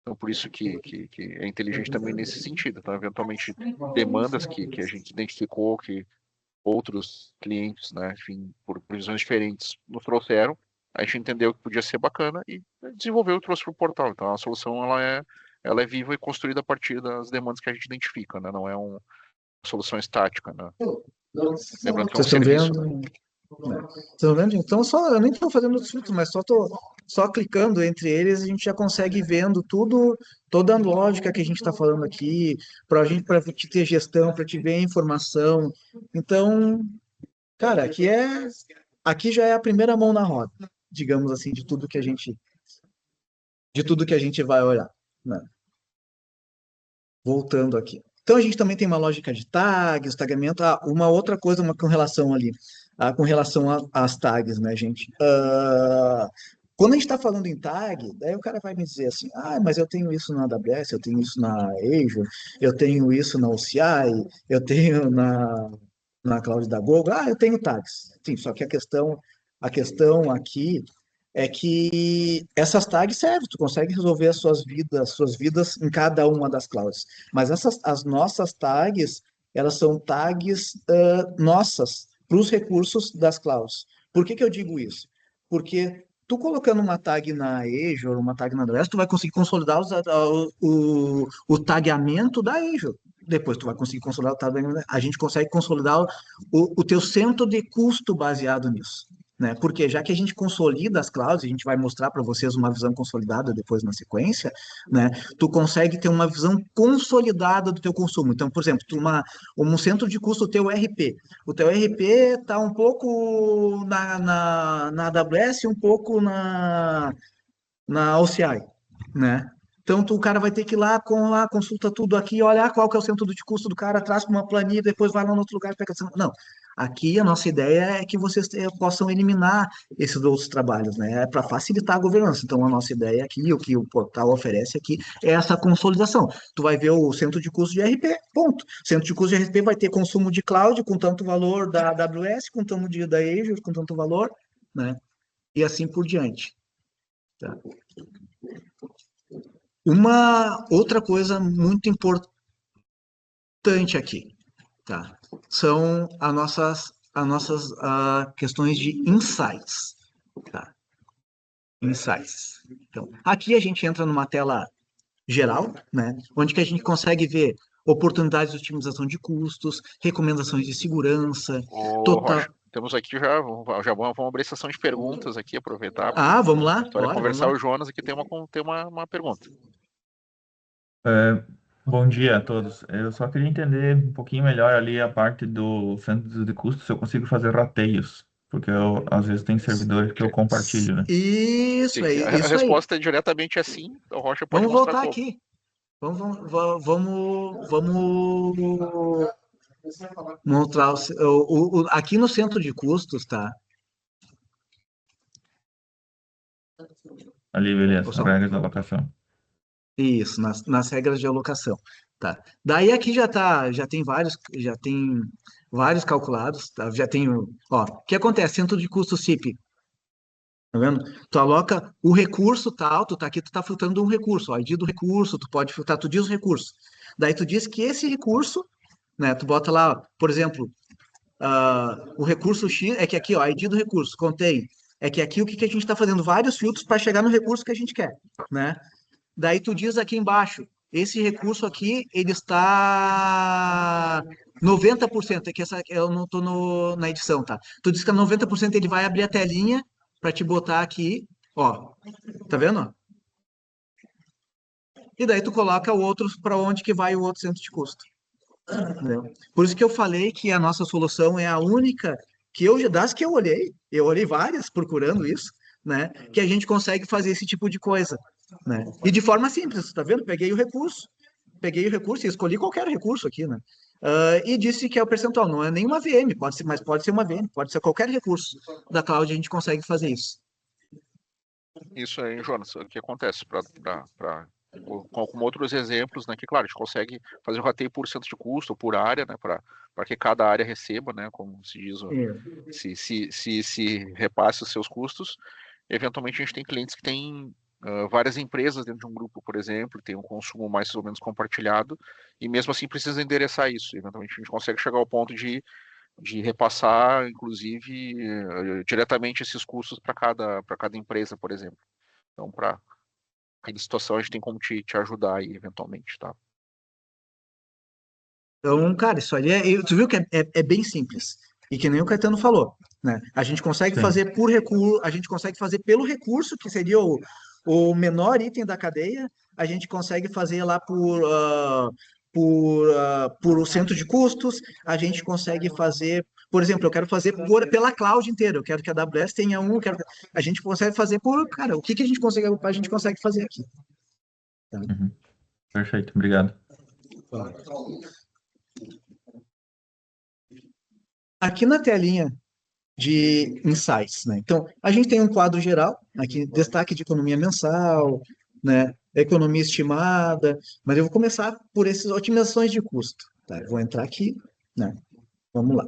Então, por isso que é inteligente também nesse sentido. Então, eventualmente, demandas que a gente identificou, que outros clientes, né, enfim, por visões diferentes, nos trouxeram, a gente entendeu que podia ser bacana e desenvolveu e trouxe para o portal. Então, a solução ela é viva e construída a partir das demandas que a gente identifica, né? Não é uma solução estática, né? Lembrando que é um Vocês estão serviço, né? vendo? Né? Estão vendo? Então, eu nem estou fazendo os filtros, mas só clicando entre eles, a gente já consegue ir vendo tudo, toda a lógica que a gente está falando aqui, para a gente, para te ter gestão, para te ver a informação. Então, cara, aqui já é a primeira mão na roda, digamos assim, de tudo que a gente vai olhar, né? Voltando aqui. Então a gente também tem uma lógica de tags, tagamento. Ah, uma outra coisa com relação ali, com relação às tags, né, gente? Quando a gente está falando em tag, daí o cara vai me dizer assim, mas eu tenho isso na AWS, eu tenho isso na Azure, eu tenho isso na OCI, eu tenho na cloud da Google, eu tenho tags. Sim, só que a questão aqui é que essas tags servem, tu consegue resolver as suas vidas em cada uma das clouds. Mas as nossas tags, elas são tags nossas para os recursos das clouds. Por que que eu digo isso? Porque tu colocando uma tag na Azure, uma tag na AWS, tu vai conseguir consolidar o tagamento da Azure. Depois tu vai conseguir consolidar o tagamento. A gente consegue consolidar o teu centro de custo baseado nisso, né? Porque já que a gente consolida as clouds, a gente vai mostrar para vocês uma visão consolidada depois na sequência, né? Tu consegue ter uma visão consolidada do teu consumo. Então, por exemplo, um centro de custo teu RP. O teu RP está um pouco na AWS, um pouco na OCI, né? Então, o cara vai ter que ir lá, consulta tudo aqui, olha qual que é o centro de custo do cara, traz para uma planilha, depois vai lá no outro lugar e pega. Não, aqui a nossa ideia é que vocês possam eliminar esses outros trabalhos, né? É para facilitar a governança. Então, a nossa ideia aqui, o que o portal oferece aqui, é essa consolidação. Tu vai ver o centro de custo de RP, ponto. O centro de custo de RP vai ter consumo de cloud com tanto valor da AWS, com tanto da Azure, com tanto valor, né? E assim por diante. Tá? Uma outra coisa muito importante aqui, tá? São as nossas questões de insights, tá? Insights. Então, aqui a gente entra numa tela geral, né? Onde que a gente consegue ver oportunidades de otimização de custos, recomendações de segurança, Ô, total. Rocha, temos aqui vamos abrir a sessão de perguntas aqui, aproveitar, porque Ah, vamos lá? a história é Bora, vamos conversar, lá. o Jonas aqui tem uma pergunta. É, bom dia a todos. Eu só queria entender um pouquinho melhor ali a parte do centro de custos, se eu consigo fazer rateios, porque eu, às vezes tem servidores que eu compartilho, né? Isso, Sim, é a isso aí. resposta é diretamente assim, o Rocha pode Vamos mostrar voltar como. aqui. Vamos mostrar aqui no centro de custos, tá? Ali, beleza, Pessoal, regras da alocação. isso, nas regras de alocação, tá? Daí aqui já tem vários calculados, tá? Já tem, ó, o que acontece? Centro de custo CIP, tá vendo? Tu aloca o recurso tal, tu tá aqui, tu tá filtrando um recurso, ó, ID do recurso, tu pode filtrar, tu diz o recurso. Daí tu diz que esse recurso, né, tu bota lá, por exemplo, o recurso X, é que aqui, ó, ID do recurso, contém, é que aqui o que que a gente está fazendo? Vários filtros para chegar no recurso que a gente quer, né? Daí tu diz aqui embaixo, esse recurso aqui, ele está 90%, é que eu não estou na edição, tá? Tu diz que 90% ele vai abrir a telinha para te botar aqui, ó, tá vendo? E daí tu coloca o outro para onde que vai o outro centro de custo. Entendeu? Por isso que eu falei que a nossa solução é a única das que eu olhei várias procurando isso, né? Que a gente consegue fazer esse tipo de coisa, né? E de forma simples, tá vendo? Peguei o recurso e escolhi qualquer recurso aqui, né? E disse que é o percentual, não é nenhuma VM, pode ser, mas pode ser uma VM, pode ser qualquer recurso da cloud, a gente consegue fazer isso. Isso aí, Jonas, o que acontece com outros exemplos, né, que claro, a gente consegue fazer um rateio por centro de custo, por área, né, para que cada área receba, né, como se diz, se repasse os seus custos. Eventualmente a gente tem clientes que têm várias empresas dentro de um grupo, por exemplo, tem um consumo mais ou menos compartilhado, e mesmo assim precisa endereçar isso. Eventualmente a gente consegue chegar ao ponto de repassar, inclusive, diretamente esses custos para cada empresa, por exemplo. Então, para cada situação, a gente tem como te ajudar aí, eventualmente, tá? Então, cara, isso aí tu viu que é bem simples. E que nem o Caetano falou, né? A gente consegue Sim. fazer por recurso, a gente consegue fazer pelo recurso, que seria o menor item da cadeia, a gente consegue fazer lá por o centro de custos, a gente consegue fazer, por exemplo, eu quero fazer pela cloud inteira, eu quero que a AWS tenha a gente consegue fazer cara, o que que a gente consegue fazer aqui? Tá? Uhum. Perfeito, obrigado. Aqui na telinha de insights, né? Então, a gente tem um quadro geral, aqui, destaque de economia mensal, né? Economia estimada, mas eu vou começar por essas otimizações de custo, tá? Eu vou entrar aqui, né? Vamos lá.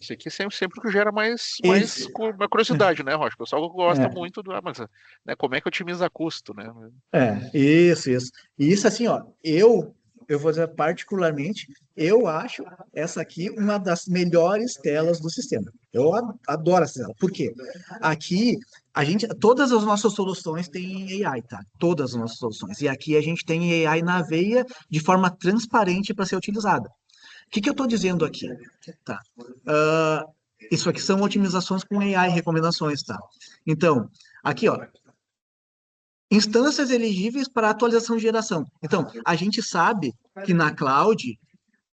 Isso aqui sempre o que gera mais uma É, curiosidade, né, Rocha? O pessoal gosta é, muito mas, né, como é que otimiza custo, né? isso. E isso assim, ó, eu vou dizer particularmente, eu acho essa aqui uma das melhores telas do sistema. Eu adoro essa tela. Por quê? Aqui todas as nossas soluções têm AI, tá? Todas as nossas soluções. E aqui a gente tem AI na veia de forma transparente para ser utilizada. O que que eu estou dizendo aqui? Tá. Isso aqui são otimizações com AI, recomendações, tá? Então, aqui, ó, instâncias elegíveis para atualização de geração. Então, a gente sabe que na cloud,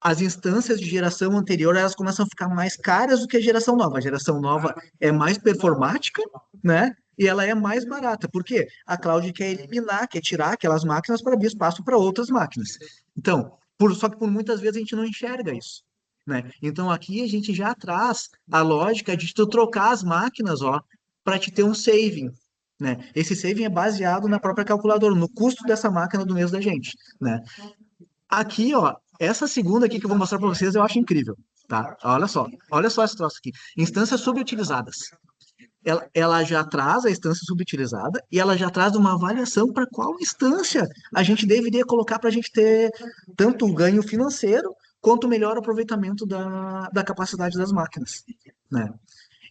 as instâncias de geração anterior, elas começam a ficar mais caras do que a geração nova. A geração nova é mais performática, né? E ela é mais barata. Por quê? A cloud quer eliminar, quer tirar aquelas máquinas para abrir espaço para outras máquinas. Então, só que por muitas vezes a gente não enxerga isso, né? Então aqui a gente já traz a lógica de tu trocar as máquinas, ó, para te ter um saving, né? Esse saving é baseado na própria calculadora, no custo dessa máquina do mês da gente, né? Aqui, ó, essa segunda aqui que eu vou mostrar para vocês, eu acho incrível, tá? Olha só esse troço aqui. Instâncias subutilizadas. Ela já traz a instância subutilizada e ela já traz uma avaliação para qual instância a gente deveria colocar para a gente ter tanto o ganho financeiro quanto o melhor aproveitamento da capacidade das máquinas, né?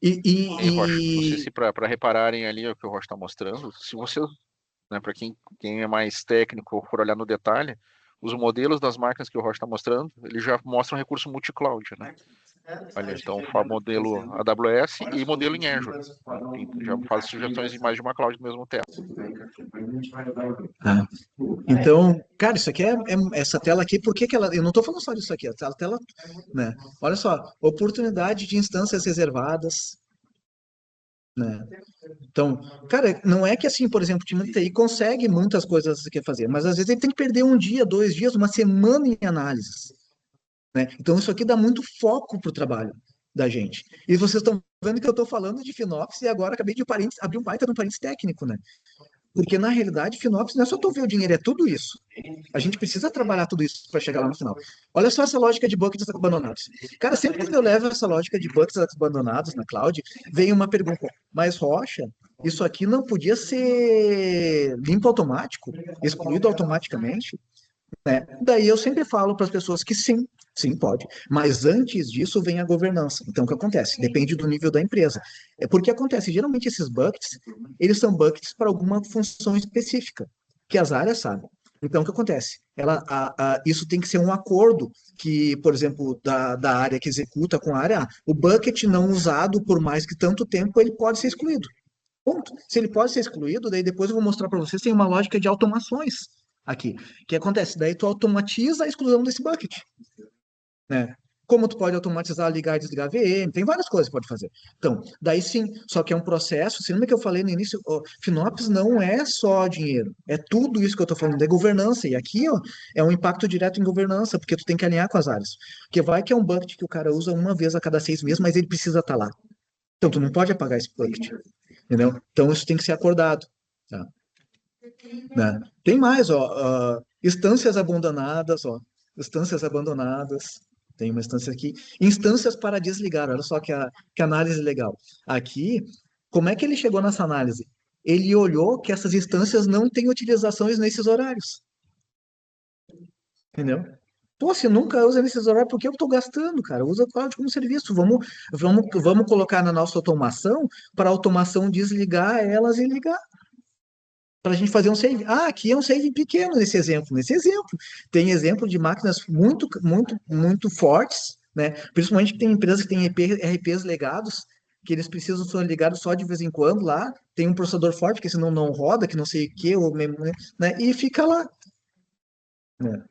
Aí, Rocha, não sei E se para repararem ali o que o Rocha está mostrando, se você, né, para quem é mais técnico ou for olhar no detalhe, os modelos das máquinas que o Rocha está mostrando, ele já mostra um recurso multi-cloud, né? Olha, então, modelo AWS e modelo em Azure, né? Já faz sugestões em mais de uma cloud no mesmo tempo. Tá. Então, cara, isso aqui essa tela aqui, por que que ela. Eu não estou falando só disso aqui, a tela, né? Olha só, oportunidade de instâncias reservadas, né? Então, cara, não é que assim, por exemplo, o time de TI consegue muitas coisas que quer fazer, mas às vezes ele tem que perder um dia, 2 dias, uma semana em análises, né? Então, isso aqui dá muito foco para o trabalho da gente. E vocês estão vendo que eu estou falando de FinOps e agora acabei de abrir um baita de um parênteses técnico, né? Porque, na realidade, FinOps não é só tu ver o dinheiro, é tudo isso. A gente precisa trabalhar tudo isso para chegar lá no final. Olha só essa lógica de buckets abandonados. Cara, sempre que eu levo essa lógica de buckets abandonados na cloud, vem uma pergunta, mas Rocha, isso aqui não podia ser limpo automático, excluído automaticamente? Né? Daí eu sempre falo para as pessoas que sim, sim pode. Mas antes disso vem a governança. Então o que acontece? Depende do nível da empresa. É porque acontece, geralmente esses buckets, eles são buckets para alguma função específica, que as áreas sabem. Então o que acontece? Isso tem que ser um acordo que, por exemplo, da área que executa com a área A. O bucket não usado por mais que tanto tempo, ele pode ser excluído. Ponto. Se ele pode ser excluído, daí depois eu vou mostrar para vocês, tem uma lógica de automações aqui. O que acontece? Daí tu automatiza a exclusão desse bucket, né? Como tu pode automatizar, ligar e desligar VM, tem várias coisas que pode fazer. Então, daí sim, só que é um processo, se lembra que eu falei no início, FinOps não é só dinheiro, é tudo isso que eu estou falando, é governança, e aqui, ó, é um impacto direto em governança, porque tu tem que alinhar com as áreas. Porque vai que é um bucket que o cara usa uma vez a cada 6 meses, mas ele precisa estar lá. Então, tu não pode apagar esse bucket, entendeu? Então, isso tem que ser acordado, tá? Né? Tem mais, ó, instâncias abandonadas, ó, instâncias abandonadas. Tem uma instância aqui. Instâncias para desligar. Olha só que análise legal. Aqui, como é que ele chegou nessa análise? Ele olhou que essas instâncias não têm utilizações nesses horários. Entendeu? Pô, se nunca usa nesses horários, por que eu estou gastando, cara? Usa o cloud como serviço. Vamos colocar na nossa automação para a automação desligar elas e ligar para a gente fazer um save. Ah, aqui é um save pequeno nesse exemplo. Nesse exemplo, tem exemplo de máquinas muito, muito, muito fortes, né? Principalmente que tem empresas que têm RPs legados, que eles precisam ser ligados só de vez em quando lá. Tem um processador forte, que senão não roda, que não sei o que, né? E fica lá, né?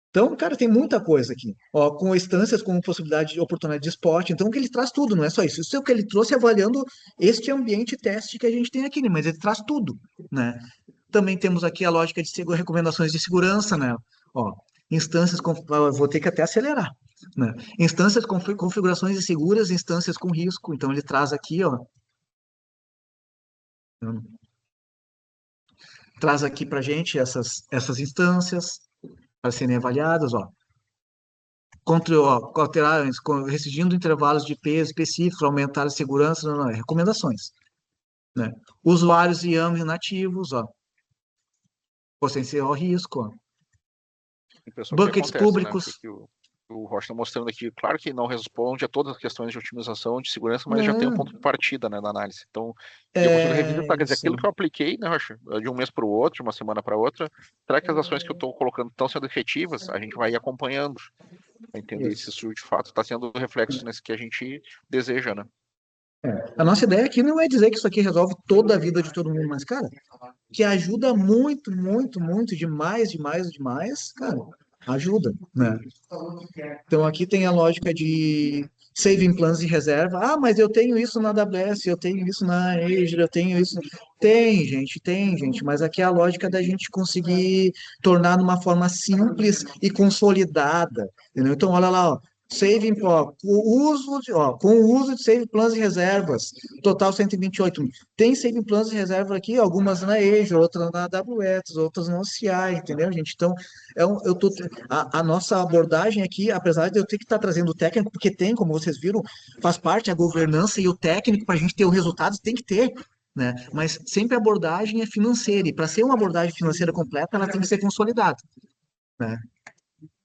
Então, cara, tem muita coisa aqui. Ó, com instâncias, com possibilidade de oportunidade de esporte. Então, que ele traz tudo, não é só isso. Isso é o que ele trouxe avaliando este ambiente teste que a gente tem aqui, né? Mas ele traz tudo, né? Também temos aqui a lógica de recomendações de segurança, né? Ó, vou ter que até acelerar, né? Instâncias com configurações inseguras, instâncias com risco. Então ele traz aqui, ó, traz aqui para gente essas instâncias para serem avaliadas, ó. Alterar, restringindo intervalos de peso específico, aumentar a segurança, não, recomendações, né? Usuários e AMI nativos, ó, potencial risco, ó. E, pessoal, o que Buckets acontece, né? públicos. O Rocha está mostrando aqui, claro que não responde a todas as questões de otimização, de segurança, mas já tem um Não, ponto de partida, né, da análise. Então, eu consigo revisitar, quer dizer, isso. aquilo que eu apliquei, né, Rocha, de um mês para o outro, de uma semana para outra, será que as ações que eu estou colocando estão sendo efetivas? A gente vai acompanhando. para entender se isso de fato está sendo reflexo nesse que a gente deseja, né? A nossa ideia aqui não é dizer que isso aqui resolve toda a vida de todo mundo, mas, cara, que ajuda muito, muito, muito, demais, demais, demais, cara, ajuda, né? Então aqui tem a lógica de saving plans de reserva. Ah, mas eu tenho isso na AWS, eu tenho isso na Azure, eu tenho isso. Tem, gente, mas aqui é a lógica da gente conseguir tornar de uma forma simples e consolidada, entendeu? Então, olha lá, ó, saving, ó, com o uso de saving plans de reservas, total 128. Tem saving plans de reserva aqui, algumas na Azure, outras na AWS, outras no OCI, entendeu, gente? Então, a nossa abordagem aqui, apesar de eu ter que estar trazendo o técnico, porque tem, como vocês viram, faz parte a governança e o técnico para a gente ter os resultados, tem que ter, né? Mas sempre a abordagem é financeira, e para ser uma abordagem financeira completa, ela tem que ser consolidada, né?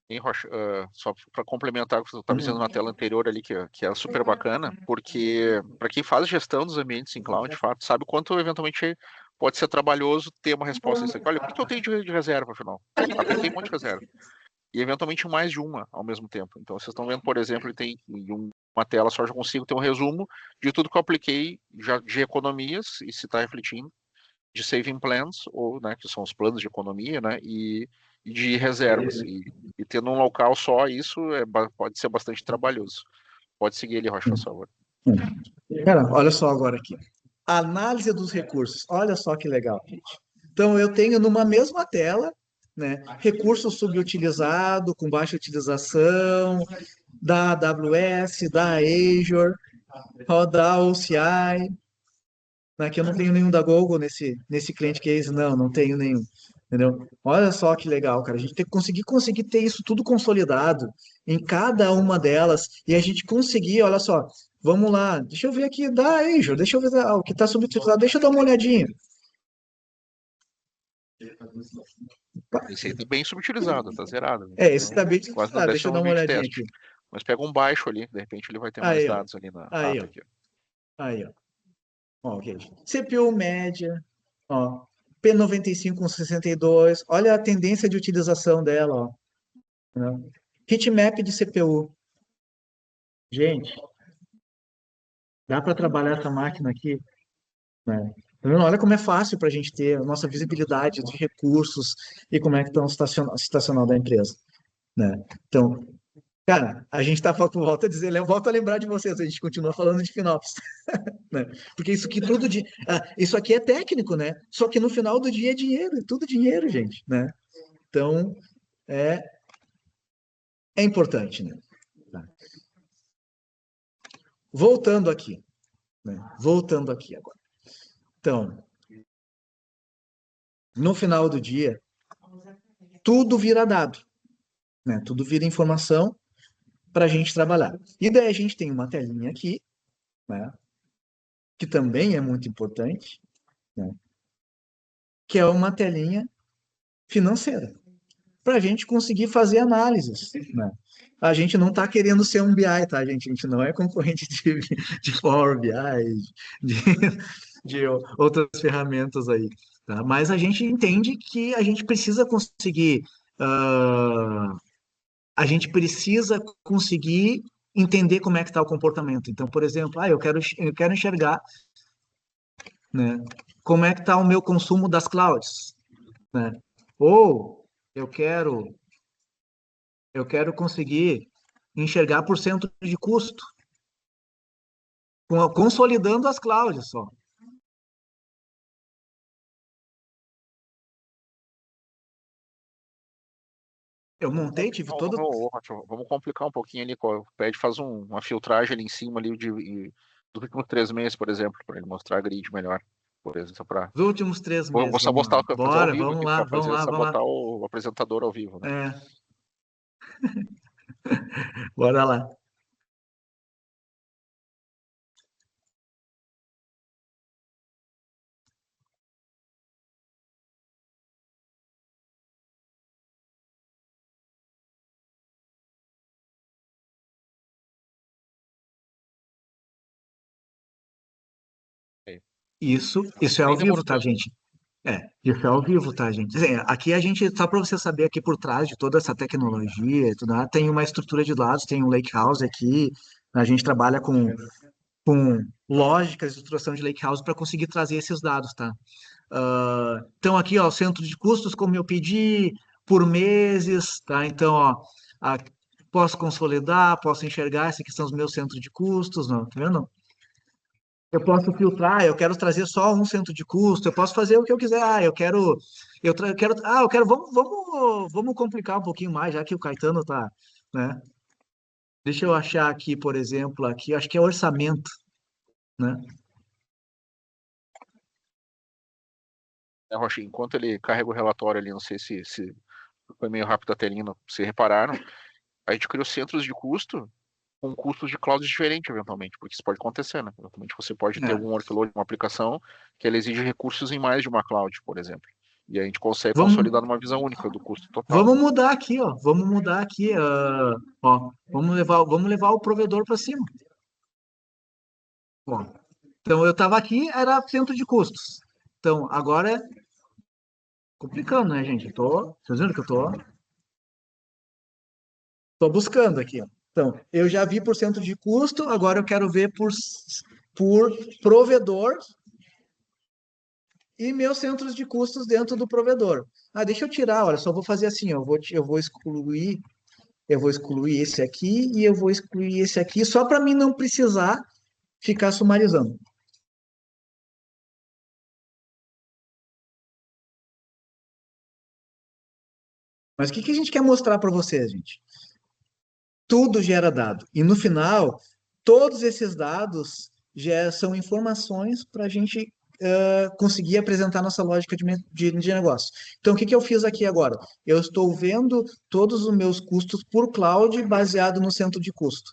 Hein, Rocha, só para complementar o que você estava dizendo na tela anterior ali, que é super bacana, porque para quem faz gestão dos ambientes em cloud, de fato, sabe o quanto eventualmente pode ser trabalhoso ter uma resposta a isso aqui. Olha, o que eu tenho de reserva, afinal? Tem um monte de reserva. E eventualmente mais de uma ao mesmo tempo. Então, vocês estão vendo, por exemplo, ele tem em uma tela só, já consigo ter um resumo de tudo que eu apliquei já de economias, e se está refletindo, de saving plans, ou, né, que são os planos de economia, né, e de reservas. E tendo um local só, isso pode ser bastante trabalhoso. Pode seguir ele, Rocha, por favor. Cara, olha só agora aqui. Análise dos recursos. Olha só que legal, gente. Então, eu tenho numa mesma tela, né, recurso subutilizado, com baixa utilização, da AWS, da Azure, da OCI. Aqui eu não tenho nenhum da Google nesse cliente case, não tenho nenhum. Entendeu? Olha só que legal, cara. A gente tem que conseguir ter isso tudo consolidado em cada uma delas e a gente conseguir, olha só, vamos lá, deixa eu ver aqui da Azure, deixa eu ver o que está subutilizado, deixa eu dar uma olhadinha. Esse aí tá bem subutilizado, tá zerado. Esse está bem Quase não utilizado, desce deixa eu um dar uma ambiente olhadinha teste. aqui. Mas pega um baixo ali, de repente ele vai ter mais Aí, ó. dados ali na. Aí, Tá ó. aqui. Aí, ó. Ó, ok. CPU média, ó. P95 com 62. Olha a tendência de utilização dela, ó. Né? Heatmap de CPU. Gente, dá para trabalhar essa máquina aqui, né? Tá vendo? Olha como é fácil para a gente ter a nossa visibilidade de recursos e como é que estão o situacional da empresa, né? Então, cara, a gente tá volta a dizer, eu volto a lembrar de vocês, a gente continua falando de FinOps, né? Porque isso aqui isso aqui é técnico, né? Só que no final do dia é dinheiro, é tudo dinheiro, gente, né? Então, é, é importante, né? Tá. Voltando aqui, né? Voltando aqui agora. Então, no final do dia, tudo vira dado, né? Tudo vira informação para a gente trabalhar. E daí a gente tem uma telinha aqui, né? Que também é muito importante, né? Que é uma telinha financeira, para a gente conseguir fazer análises, né? A gente não está querendo ser um BI, tá, gente? A gente não é concorrente de Power BI, de, de outras ferramentas aí, tá? Mas a gente entende que a gente precisa conseguir uh, a gente precisa conseguir entender como é que está o comportamento. Então, por exemplo, eu quero enxergar, né, como é que está o meu consumo das clouds, né? Ou eu quero conseguir enxergar por cento de custo, consolidando as clouds só. Eu montei, tive todo. Vamos complicar um pouquinho ali. O Pad faz uma filtragem ali em cima ali dos últimos 3 meses, por exemplo, para ele mostrar a grid melhor. Por exemplo, Os últimos 3 meses, vou vamos lá. fazer ao Bora, vivo vamos aqui, lá, para vamos fazer lá, vamos lá. sabotar o apresentador ao vivo, né? É, bora lá. Aí. Isso é ao Nem demorou vivo, tá, tanto. gente? Isso é ao vivo, tá, gente? Assim, aqui a gente, só para você saber, aqui por trás de toda essa tecnologia e tudo, tem uma estrutura de dados, tem um lakehouse aqui, a gente trabalha com lógicas de estruturação de lakehouse para conseguir trazer esses dados, tá? Então, aqui, ó, o centro de custos, como eu pedi, por meses, tá? Então, ó, a- posso consolidar, posso enxergar, esses aqui são os meus centros de custos, não, tá vendo? Eu posso filtrar, eu quero trazer só um centro de custo, eu posso fazer o que eu quiser. Vamos complicar um pouquinho mais, já que o Caetano tá, né? Deixa eu achar aqui, por exemplo, aqui, acho que é orçamento, né? Rocha, enquanto ele carrega o relatório ali, não sei se foi meio rápido a telinha, se repararam, a gente criou centros de custo com custos de clouds diferentes, eventualmente, porque isso pode acontecer, né? Eventualmente você pode ter É. algum workload, uma aplicação que ela exige recursos em mais de uma cloud, por exemplo. E aí a gente consegue Vamos, consolidar numa visão única do custo total. vamos mudar aqui, ó. Vamos mudar aqui, ó. Vamos levar o provedor para cima. Ó. Então eu estava aqui, era centro de custos. Então agora é complicando, né, gente? Vocês viram que eu tô buscando aqui, ó. Então, eu já vi por cento de custo, agora eu quero ver por provedor e meus centros de custos dentro do provedor. Deixa eu tirar, olha, só vou fazer assim, ó, eu vou excluir esse aqui e eu vou excluir esse aqui, só para mim não precisar ficar sumarizando. Mas o que que a gente quer mostrar para vocês, gente? Tudo gera dado. E no final, todos esses dados são informações para a gente conseguir apresentar nossa lógica de negócio. Então, o que que eu fiz aqui agora? Eu estou vendo todos os meus custos por cloud baseado no centro de custo.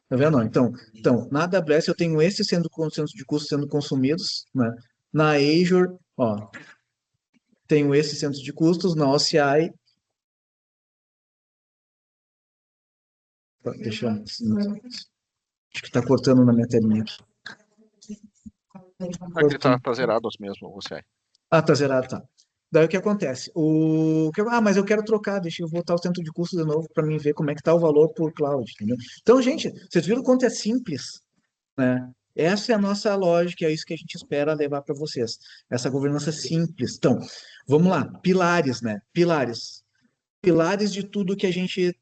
Tá vendo? Então, na AWS eu tenho esse centro de custo sendo consumidos, né? Na Azure, ó, tenho esse centro de custos, na OCI, deixa eu, acho que está cortando na minha telinha aqui. Aqui ele tá zerado mesmo, você. Tá zerado, tá. Daí o que acontece? Mas eu quero trocar, deixa eu voltar ao centro de custo de novo para mim ver como é que está o valor por cloud, entendeu? Então, gente, vocês viram quanto é simples, né? Essa é a nossa lógica, é isso que a gente espera levar para vocês. Essa governança simples. Então, vamos lá, pilares, né? Pilares de tudo que a gente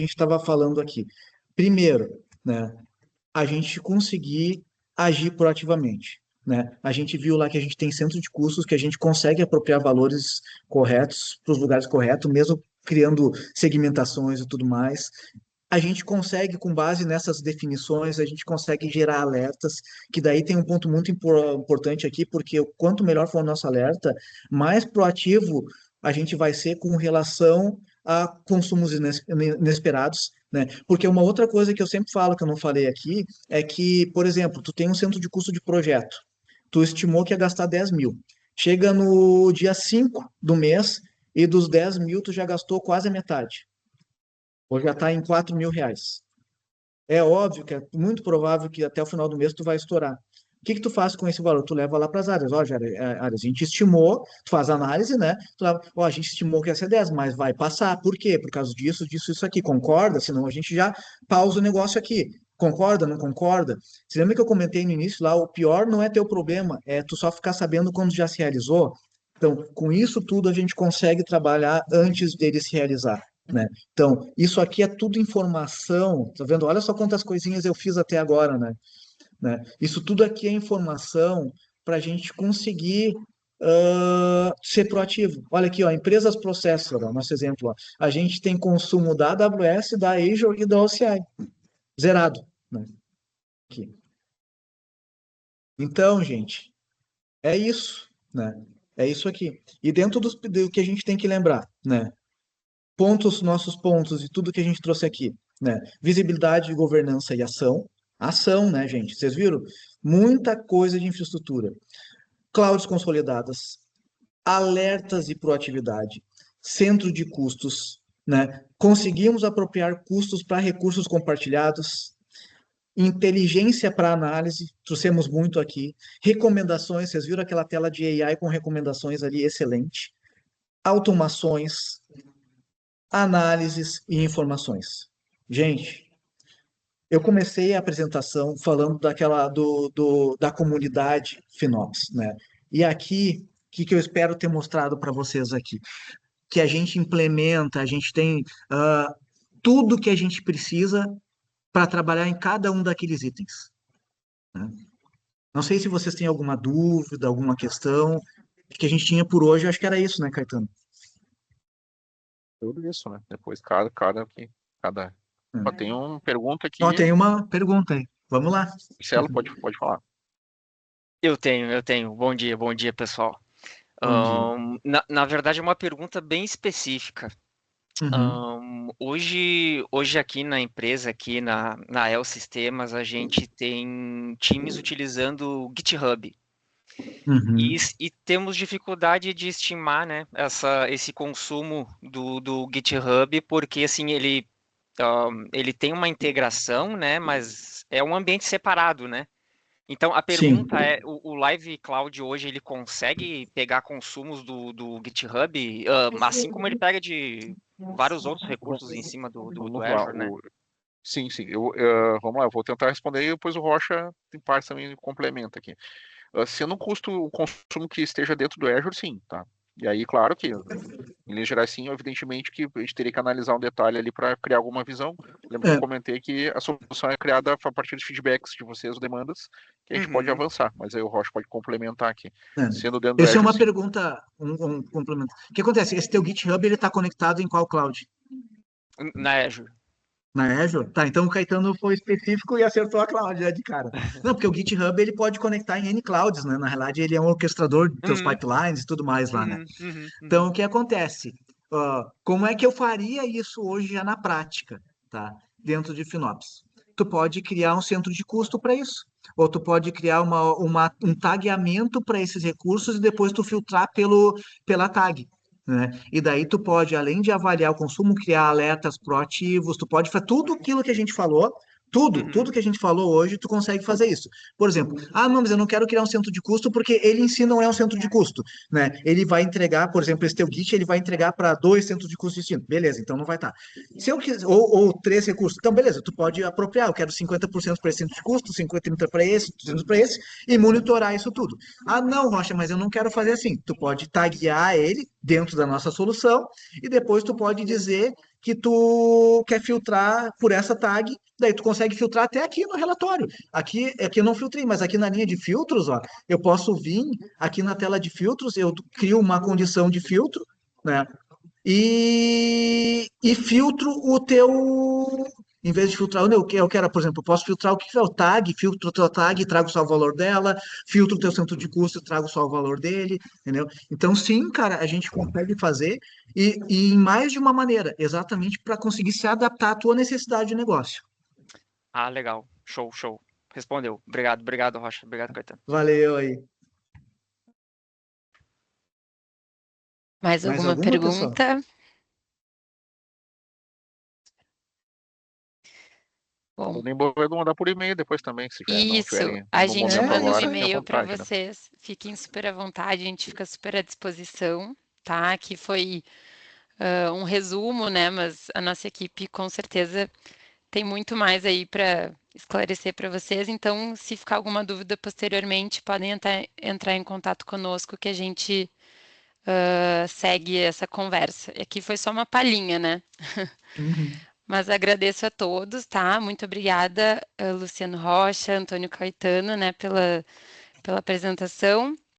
estava falando aqui. Primeiro, né? A gente conseguir agir proativamente, né? A gente viu lá que a gente tem centro de custos que a gente consegue apropriar valores corretos para os lugares corretos, mesmo criando segmentações e tudo mais. A gente consegue, com base nessas definições, a gente consegue gerar alertas, que daí tem um ponto muito importante aqui, porque quanto melhor for o nosso alerta, mais proativo a gente vai ser com relação a consumos inesperados, né? Porque uma outra coisa que eu sempre falo, que eu não falei aqui, é que, por exemplo, tu tem um centro de custo de projeto, tu estimou que ia gastar 10 mil. Chega no dia 5 do mês e dos 10 mil tu já gastou quase a metade. Ou já está em 4 mil reais. É óbvio que é muito provável que até o final do mês tu vai estourar. O que que tu faz com esse valor? Tu leva lá para as áreas. Ó, áreas, a gente estimou, tu faz análise, né? Tu leva, ó, a gente estimou que ia ser 10, mas vai passar. Por quê? Por causa disso, disso, isso aqui. Concorda? Senão a gente já pausa o negócio aqui. Concorda? Não concorda? Você lembra que eu comentei no início lá? O pior não é teu problema, é tu só ficar sabendo quando já se realizou. Então, com isso tudo, a gente consegue trabalhar antes dele se realizar, né? Então, isso aqui é tudo informação, tá vendo? Olha só quantas coisinhas eu fiz até agora, né? Isso tudo aqui é informação para a gente conseguir ser proativo. Olha aqui, ó, empresas processor, ó, nosso exemplo, ó. A gente tem consumo da AWS, da Azure e da OCI, zerado, né? Aqui. Então, gente, é isso, né? É isso aqui. E dentro do que a gente tem que lembrar, né? Nossos pontos e tudo que a gente trouxe aqui, né? Visibilidade, governança e ação. Ação, né, gente? Vocês viram? Muita coisa de infraestrutura. Clouds consolidadas, alertas e proatividade, centro de custos, né? Conseguimos apropriar custos para recursos compartilhados, inteligência para análise, trouxemos muito aqui, recomendações, vocês viram aquela tela de AI com recomendações ali, excelente, automações, análises e informações. Gente, eu comecei a apresentação falando da comunidade FinOps, né? E aqui, o que eu espero ter mostrado para vocês aqui? Que a gente implementa, a gente tem tudo que a gente precisa para trabalhar em cada um daqueles itens, né? Não sei se vocês têm alguma dúvida, alguma questão. O que a gente tinha por hoje, eu acho que era isso, né, Caetano? Tudo isso, né? Depois cada. Ó, tem uma pergunta aqui. Ó, tem uma pergunta aí. Vamos lá. Marcelo, pode falar. Eu tenho. Bom dia, pessoal. Bom dia. Na verdade, é uma pergunta bem específica. Hoje aqui na empresa, aqui na El Sistemas, a gente tem times utilizando o GitHub. E temos dificuldade de estimar, né, esse consumo do GitHub, porque assim, ele tem uma integração, né, mas é um ambiente separado, né? Então a pergunta é, o Live Cloud hoje ele consegue pegar consumos do GitHub, assim como ele pega de vários outros recursos em cima do Vamos lá, Azure, né? Sim. Vamos lá, eu vou tentar responder e depois o Rocha, em parte, também complementa aqui. Sendo o consumo que esteja dentro do Azure, sim, tá? E aí, claro que, em linhas gerais, sim, evidentemente que a gente teria que analisar um detalhe ali para criar alguma visão. Lembra que eu comentei que a solução é criada a partir de feedbacks de vocês, demandas, que a gente pode avançar, mas aí o Rocha pode complementar aqui. Sendo dentro do Essa Azure, é uma sim. pergunta, um complemento. O que acontece? Esse teu GitHub, ele está conectado em qual cloud? Na Azure. Na Azure? Tá, então o Caetano foi específico e acertou a cloud, de cara. Não, porque o GitHub ele pode conectar em N clouds, né? Na realidade, ele é um orquestrador de teus pipelines e tudo mais lá, né? Então, o que acontece? Como é que eu faria isso hoje já na prática, tá? Dentro de FinOps? Tu pode criar um centro de custo para isso. Ou tu pode criar um tagueamento para esses recursos e depois tu filtrar pela tag, né? E daí tu pode, além de avaliar o consumo, criar alertas proativos, tu pode fazer tudo aquilo que a gente falou, tudo que a gente falou hoje, tu consegue fazer isso. Por exemplo, não, mas eu não quero criar um centro de custo porque ele em si não é um centro de custo, né? Ele vai entregar, por exemplo, esse teu Git, ele vai entregar para 2 centros de custo distintos. Beleza, então não vai estar. Se eu quiser, ou 3 recursos, então beleza, tu pode apropriar, eu quero 50% para esse centro de custo, 50% 30% para esse, 200 para esse, e monitorar isso tudo. Não, Rocha, mas eu não quero fazer assim. Tu pode taguear ele dentro da nossa solução e depois tu pode dizer que tu quer filtrar por essa tag, daí tu consegue filtrar até aqui no relatório. Aqui eu não filtrei, mas aqui na linha de filtros, ó, eu posso vir aqui na tela de filtros, eu crio uma condição de filtro, né? E filtro o teu. Em vez de filtrar, eu quero, por exemplo, eu posso filtrar o que é o tag, filtro o teu tag, trago só o valor dela, filtro o teu centro de custo, trago só o valor dele, entendeu? Então, sim, cara, a gente consegue fazer e em mais de uma maneira, exatamente para conseguir se adaptar à tua necessidade de negócio. Legal. Show. Respondeu. Obrigado, Rocha. Obrigado, Caetano. Valeu aí. Mais alguma pergunta? Pessoal? Bom, nem vou mandar por e-mail depois também, se já não tiverem a gente manda um e-mail para vontade, vocês. Né? Fiquem super à vontade, a gente fica super à disposição, tá? Aqui foi um resumo, né? Mas a nossa equipe com certeza tem muito mais aí para esclarecer para vocês. Então, se ficar alguma dúvida posteriormente, podem entrar em contato conosco que a gente segue essa conversa. E aqui foi só uma palhinha, né? Mas agradeço a todos, tá? Muito obrigada, Luciano Rocha, Antônio Caetano, né, pela apresentação.